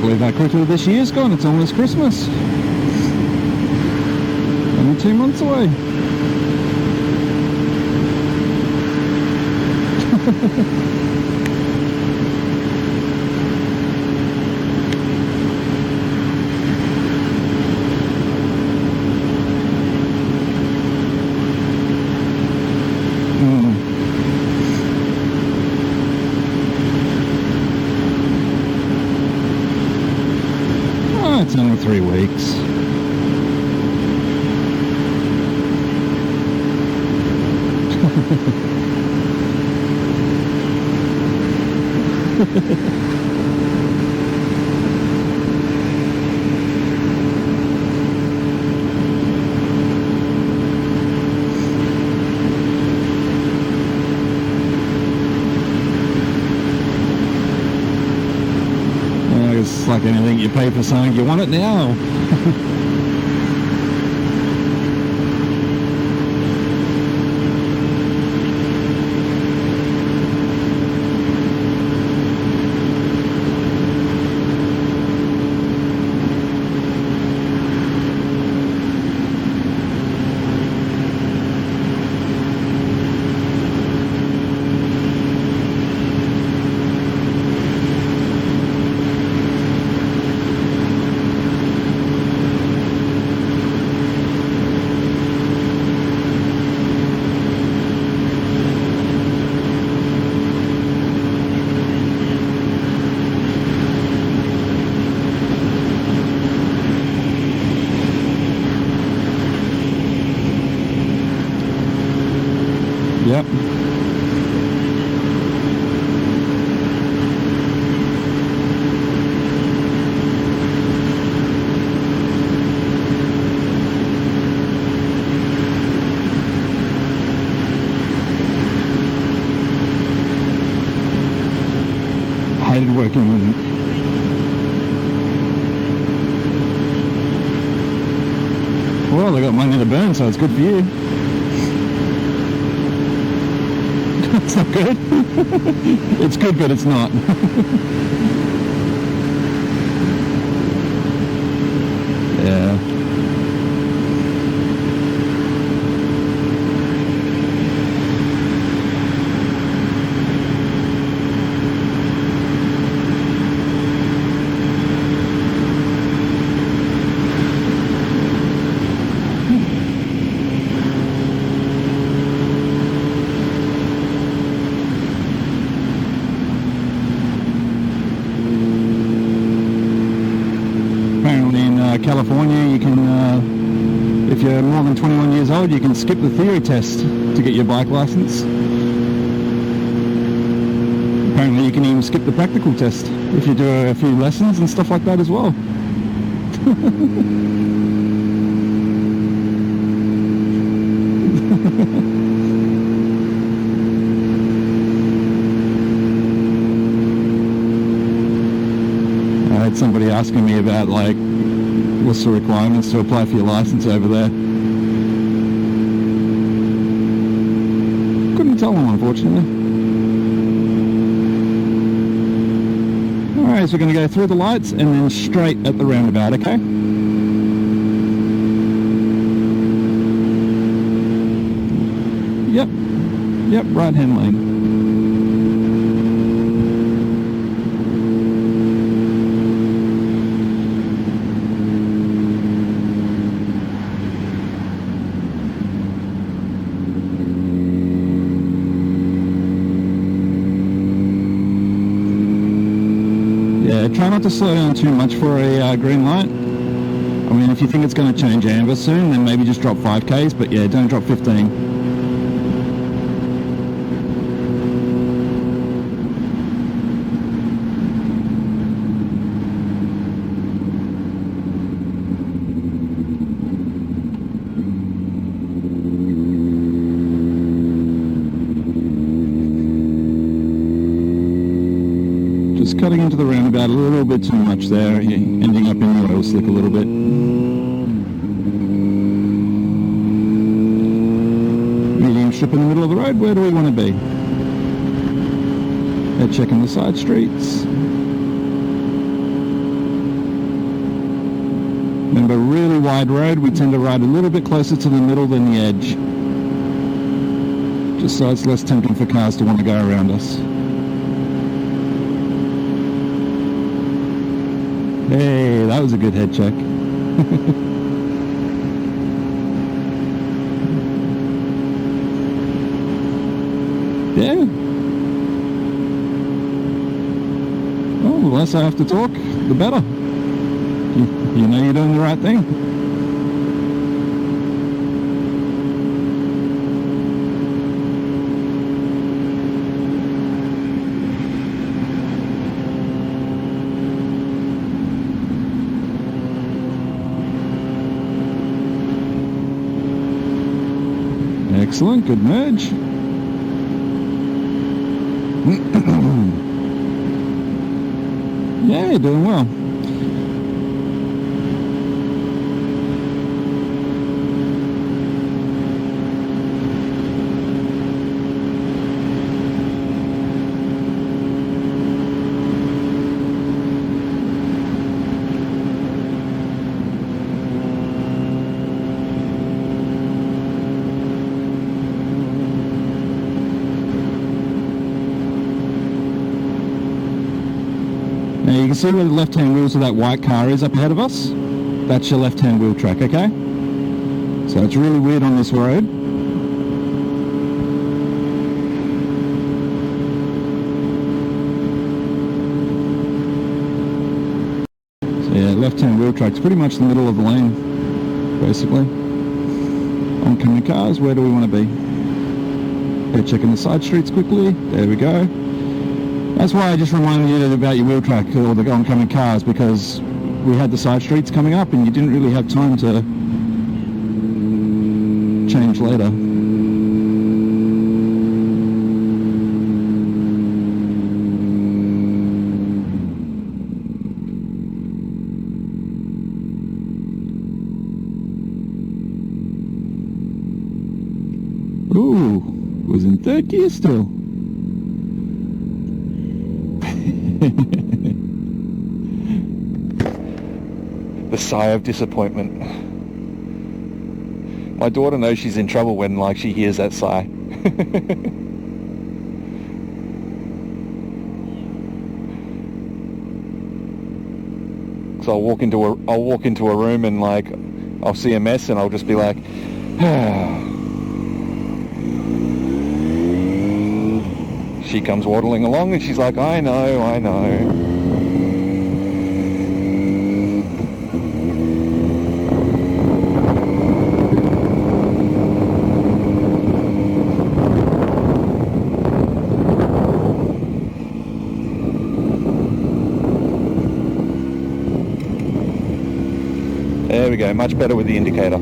believe how quickly this year's gone. It's almost Christmas. Only 2 months away. It's only 3 weeks. It's like anything, you pay for something, you want it now. Yep. Hated working with it. Well, they got money to burn, so it's good for you. It's not good. It's good, but it's not. Yeah. California, you can, if you're more than 21 years old, you can skip the theory test to get your bike license. Apparently you can even skip the practical test if you do a few lessons and stuff like that as well. I had somebody asking me about, like, what's the requirements to apply for your license over there? Couldn't tell them, unfortunately. Alright, so we're going to go through the lights and then straight at the roundabout, okay? Yep, right hand lane. Try not to slow down too much for a green light. I mean, if you think it's going to change amber soon, then maybe just drop 5Ks, but yeah, don't drop 15. Just cutting into the roundabout a little bit too much there, ending up in the oil slick a little bit. Medium strip in the middle of the road, where do we want to be? They're checking the side streets. Remember, really wide road, we tend to ride a little bit closer to the middle than the edge. Just so it's less tempting for cars to want to go around us. Hey, that was a good head check. Yeah. Oh, the less I have to talk, the better. You know you're doing the right thing. Excellent, good merge. Yeah, you're doing well. Now you can see where the left-hand wheels of that white car is up ahead of us. That's your left-hand wheel track, okay? So it's really weird on this road. So yeah, left-hand wheel track's pretty much the middle of the lane, basically. Oncoming cars, where do we want to be? Okay, checking the side streets quickly. There we go. That's why I just reminded you about your wheel track or the oncoming cars, because we had the side streets coming up and you didn't really have time to change later. Ooh, was in third gear still. The sigh of disappointment. My daughter knows she's in trouble when she hears that sigh. So I'll walk into a room and I'll see a mess and I'll just be like, She comes waddling along and she's like, I know. There we go, much better with the indicator.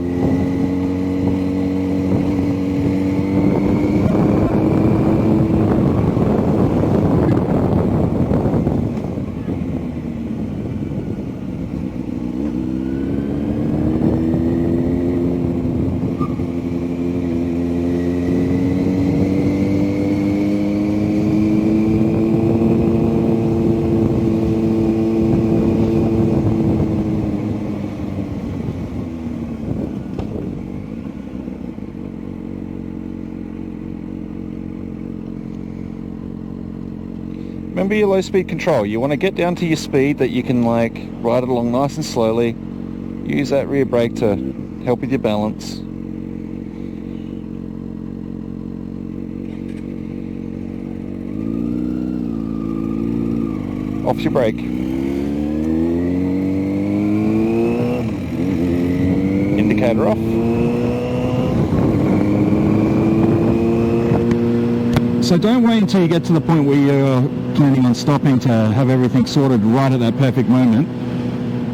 Remember your low speed control. You want to get down to your speed that you can ride it along nice and slowly. Use that rear brake to help with your balance. Off your brake. Indicator off. So don't wait until you get to the point where you're planning on stopping to have everything sorted right at that perfect moment.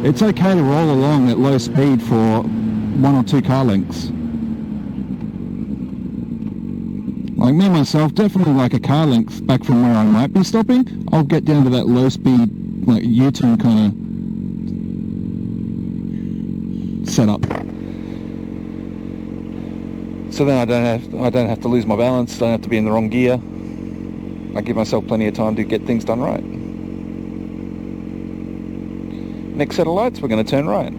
It's okay to roll along at low speed for 1 or 2 car lengths. Like me myself, definitely a car length back from where I might be stopping, I'll get down to that low speed U-turn kind of setup. So then I don't have to lose my balance, don't have to be in the wrong gear. I give myself plenty of time to get things done right. Next set of lights, we're going to turn right.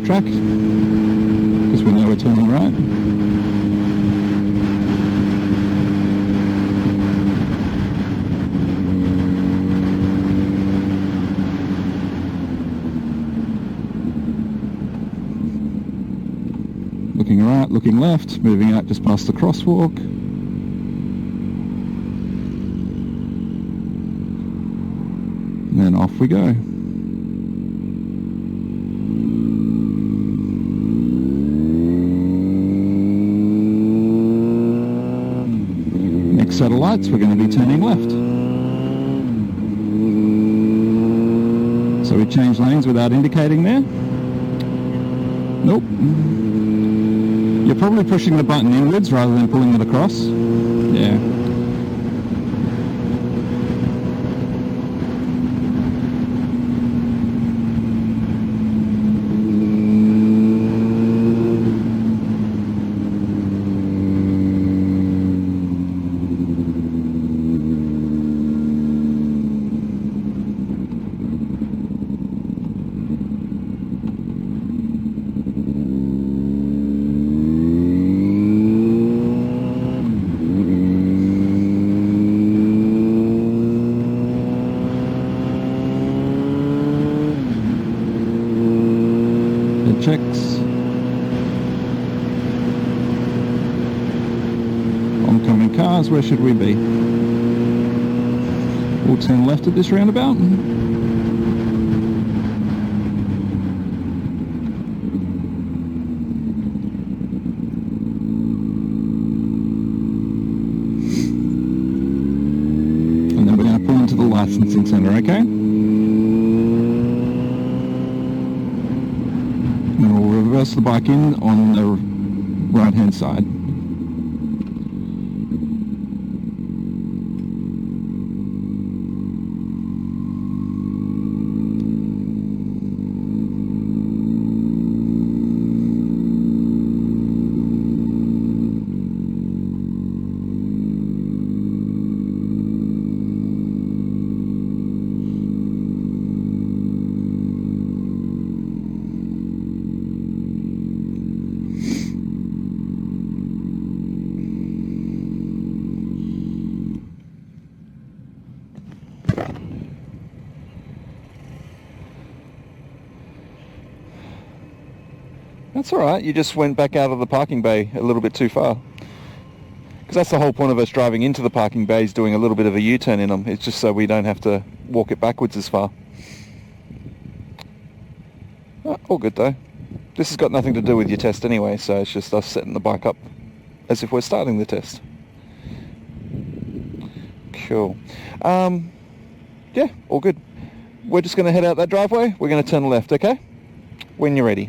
track because we know we're turning right. Looking right, looking left, moving out just past the crosswalk. And then off we go. Next set of lights, we're going to be turning left. So we change lanes without indicating there. Nope. You're probably pushing the button inwards rather than pulling it across. Yeah. Checks. Oncoming cars, where should we be? We'll turn left at this roundabout. And then we're going to pull into the licensing centre, okay? And we'll reverse the bike in on the right hand side. That's alright, you just went back out of the parking bay a little bit too far. Because that's the whole point of us driving into the parking bays, doing a little bit of a U-turn in them. It's just so we don't have to walk it backwards as far. Oh, all good though. This has got nothing to do with your test anyway, so it's just us setting the bike up as if we're starting the test. Cool. Yeah, all good. We're just going to head out that driveway. We're going to turn left, okay? When you're ready.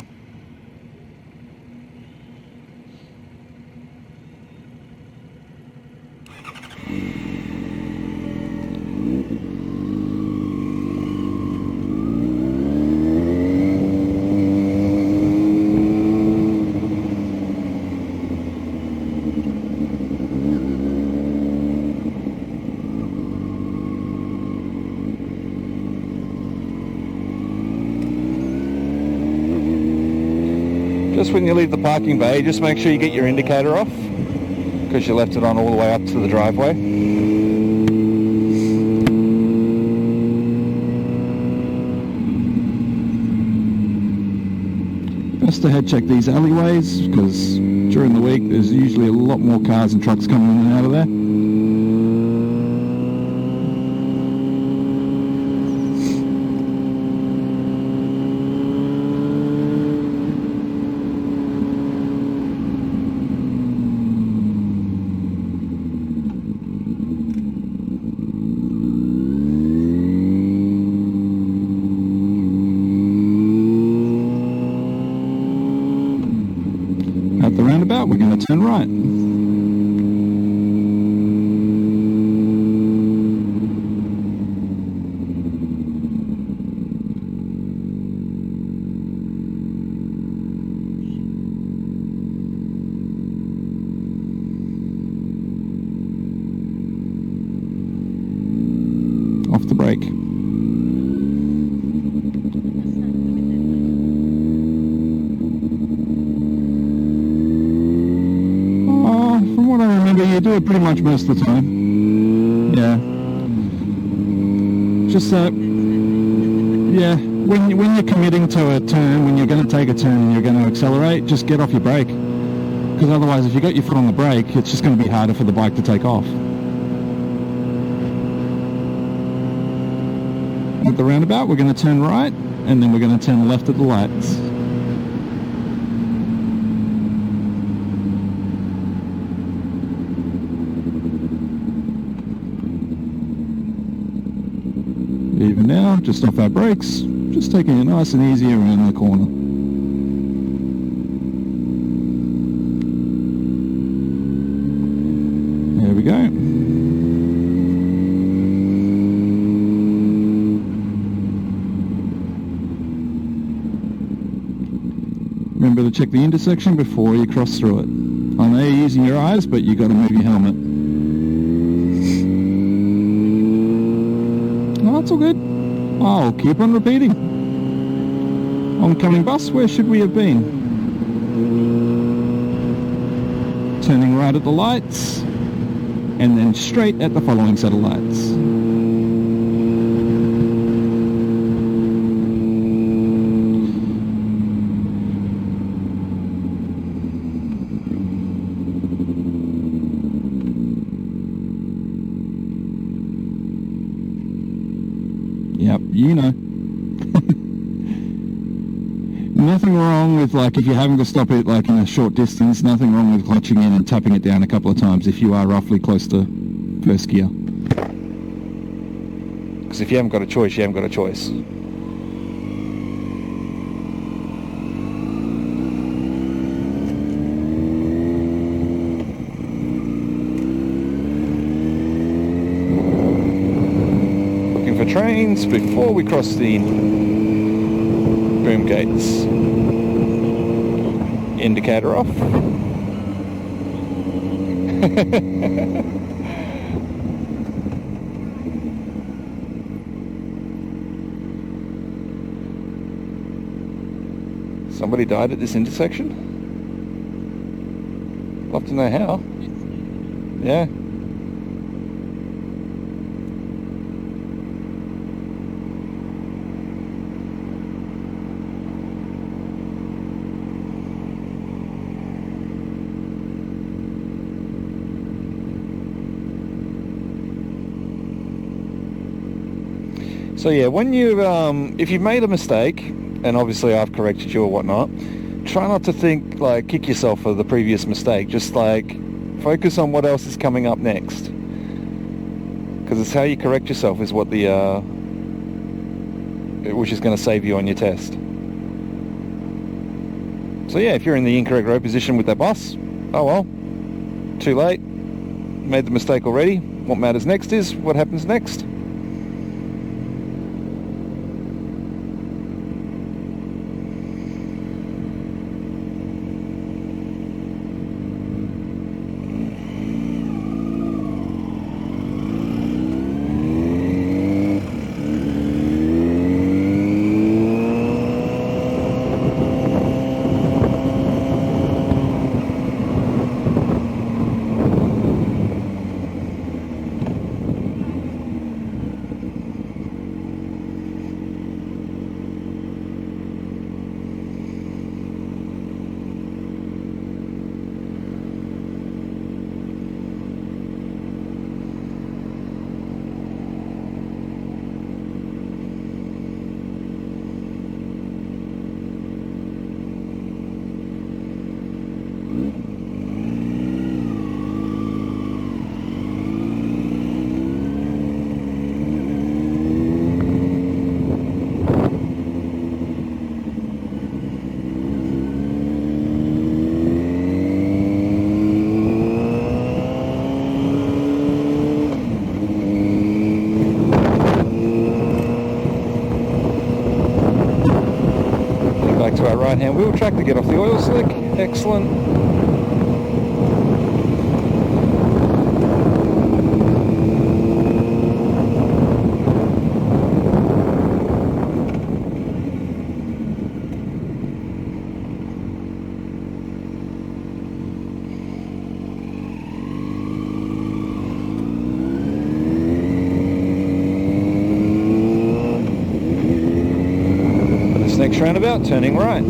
Just when you leave the parking bay, just make sure you get your indicator off, because you left it on all the way up to the driveway. Best to head check these alleyways, because during the week there's usually a lot more cars and trucks coming in and out of there. At the roundabout, we're going to turn right. Off the brake. go pretty much most of the time. Yeah. Just that, yeah, when you're committing to a turn, when you're going to take a turn and you're going to accelerate, just get off your brake. Because otherwise, if you got your foot on the brake, it's just going to be harder for the bike to take off. At the roundabout, we're going to turn right, and then we're going to turn left at the lights. Even now, just off our brakes, just taking it nice and easy around the corner. There we go. Remember to check the intersection before you cross through it. I know you're using your eyes, but you got to move your helmet. No, it's all good. I'll keep on repeating. Oncoming bus, where should we have been? Turning right at the lights, and then straight at the following set of lights. Yep, you know. Nothing wrong with, like, if you're having to stop it, like, in a short distance, nothing wrong with clutching in and tapping it down a couple of times if you are roughly close to first gear. Because if you haven't got a choice, you haven't got a choice. For trains before we cross the boom gates. Indicator off. Somebody died at this intersection? Love to know how. Yeah. So yeah, when you, if you've made a mistake, and obviously I've corrected you or whatnot, try not to think, like, kick yourself for the previous mistake. Just, like, focus on what else is coming up next. Because it's how you correct yourself is what the, which is going to save you on your test. So yeah, if you're in the incorrect road position with that bus, oh well, too late, made the mistake already. What matters next is what happens next. To our right hand wheel track to get off the oil slick. Excellent. Next roundabout, turning right.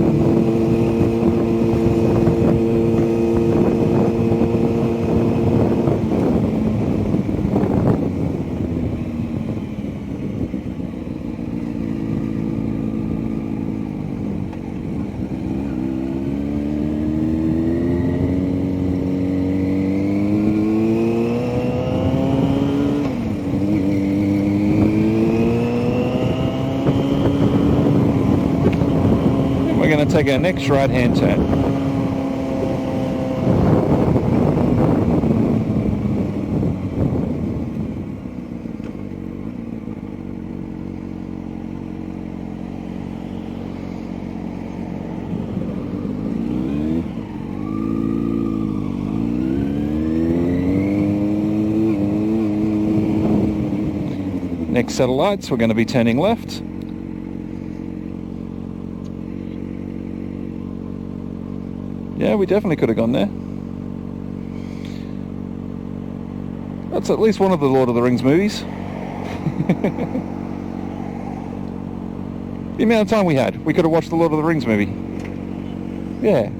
We're going to take our next right-hand turn. Next set of lights, we're going to be turning left. Yeah, we definitely could have gone there. That's at least one of the Lord of the Rings movies. The amount of time we had, we could have watched the Lord of the Rings movie. Yeah.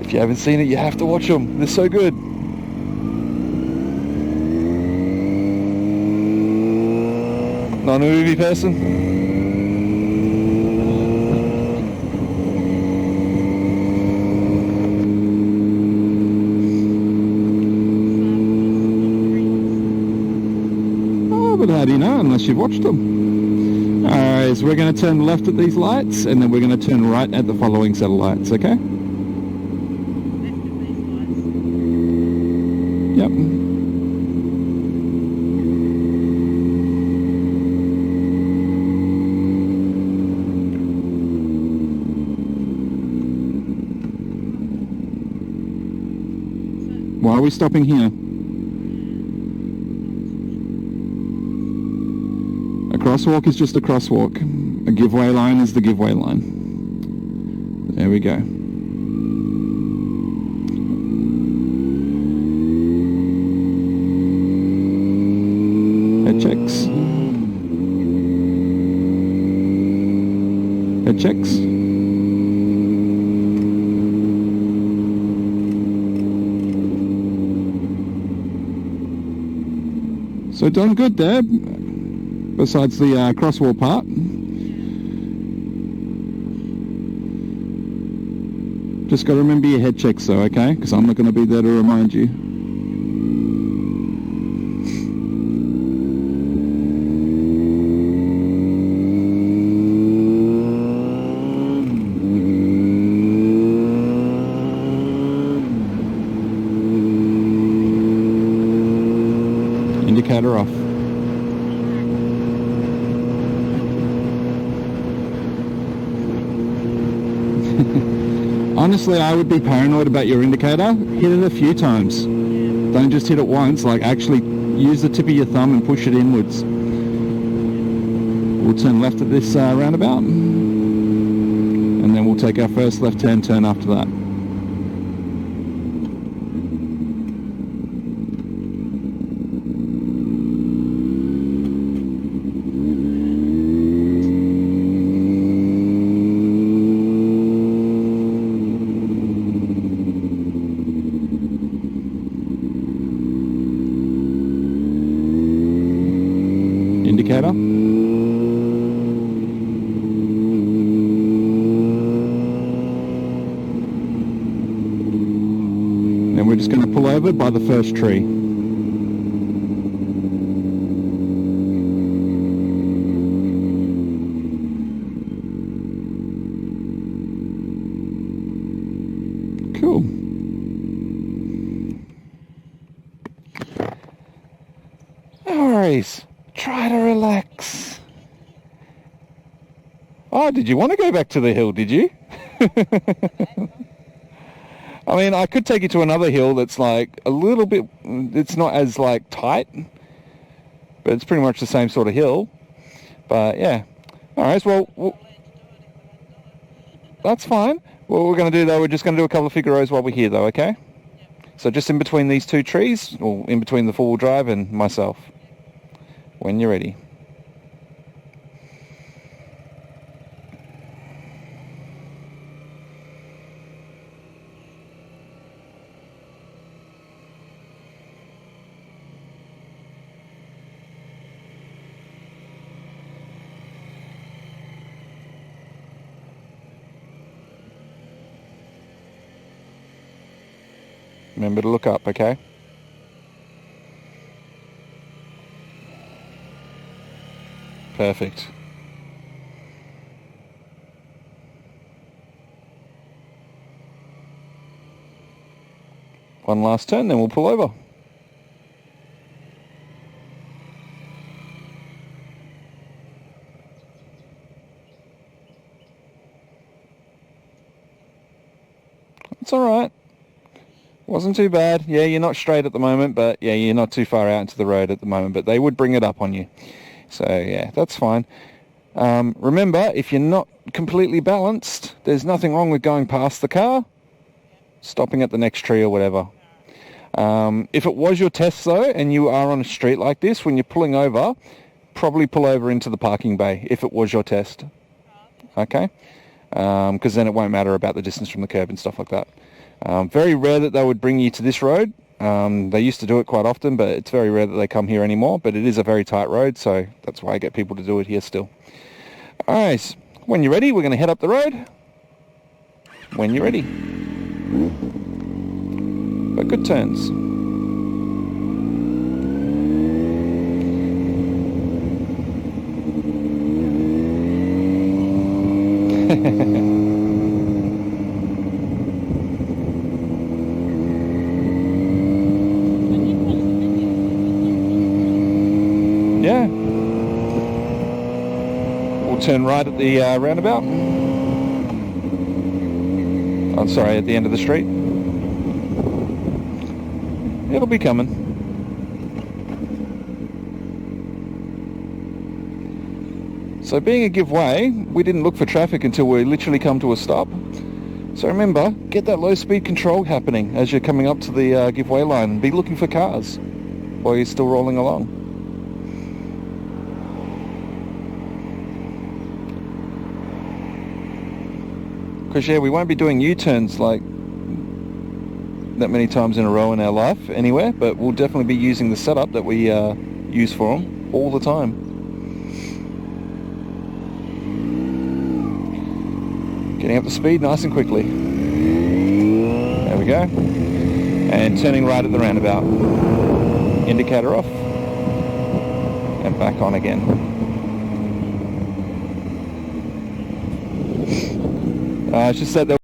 If you haven't seen it, you have to watch them. They're so good. Not a movie person? Oh, but how do you know unless you've watched them? Alright, so we're going to turn left at these lights and then we're going to turn right at the following set of lights, okay? Yep. Why are we stopping here? A crosswalk is just a crosswalk. A giveaway line is the giveaway line. There we go. Head checks. Head checks. So done good there, besides the crosswalk part. Just got to remember your head checks though, okay? Because I'm not going to be there to remind you. Indicator off. Honestly, I would be paranoid about your indicator. Hit it a few times. Don't just hit it once, like actually use the tip of your thumb and push it inwards. We'll turn left at this roundabout and then we'll take our first left-hand turn after that. Indicator. And we're just going to pull over by the first tree. Cool. No worries. Try to relax. Oh, did you want to go back to the hill, did you? I mean, I could take you to another hill that's like a little bit, it's not as like tight, but it's pretty much the same sort of hill. But yeah. Alright, well, that's fine. What we're going to do though, we're just going to do a couple of figure rows while we're here though, okay? So just in between these two trees, or in between the four-wheel drive and myself. When you're ready. Remember to look up, okay? Perfect. One last turn, then we'll pull over. It's all right. Wasn't too bad. Yeah, you're not straight at the moment, but yeah, you're not too far out into the road at the moment, but they would bring it up on you. So yeah, that's fine. Remember, if you're not completely balanced, there's nothing wrong with going past the car, stopping at the next tree or whatever. If it was your test though, and you are on a street like this, when you're pulling over, probably pull over into the parking bay if it was your test. Okay? Because then it won't matter about the distance from the curb and stuff like that. Very rare that they would bring you to this road. They used to do it quite often, but it's very rare that they come here anymore. But it is a very tight road, so that's why I get people to do it here still. All right, when you're ready, we're going to head up the road. When you're ready. But good turns. Yeah. We'll turn right at the roundabout. I'm sorry, at the end of the street. It'll be coming. So being a give way, we didn't look for traffic until we literally come to a stop. So remember, get that low speed control happening as you're coming up to the give way line, and be looking for cars while you're still rolling along. Because yeah, we won't be doing U-turns like that many times in a row in our life anywhere, but we'll definitely be using the setup that we use for them all the time. Getting up to speed nice and quickly. There we go. And turning right at the roundabout. Indicator off. And back on again. It's just that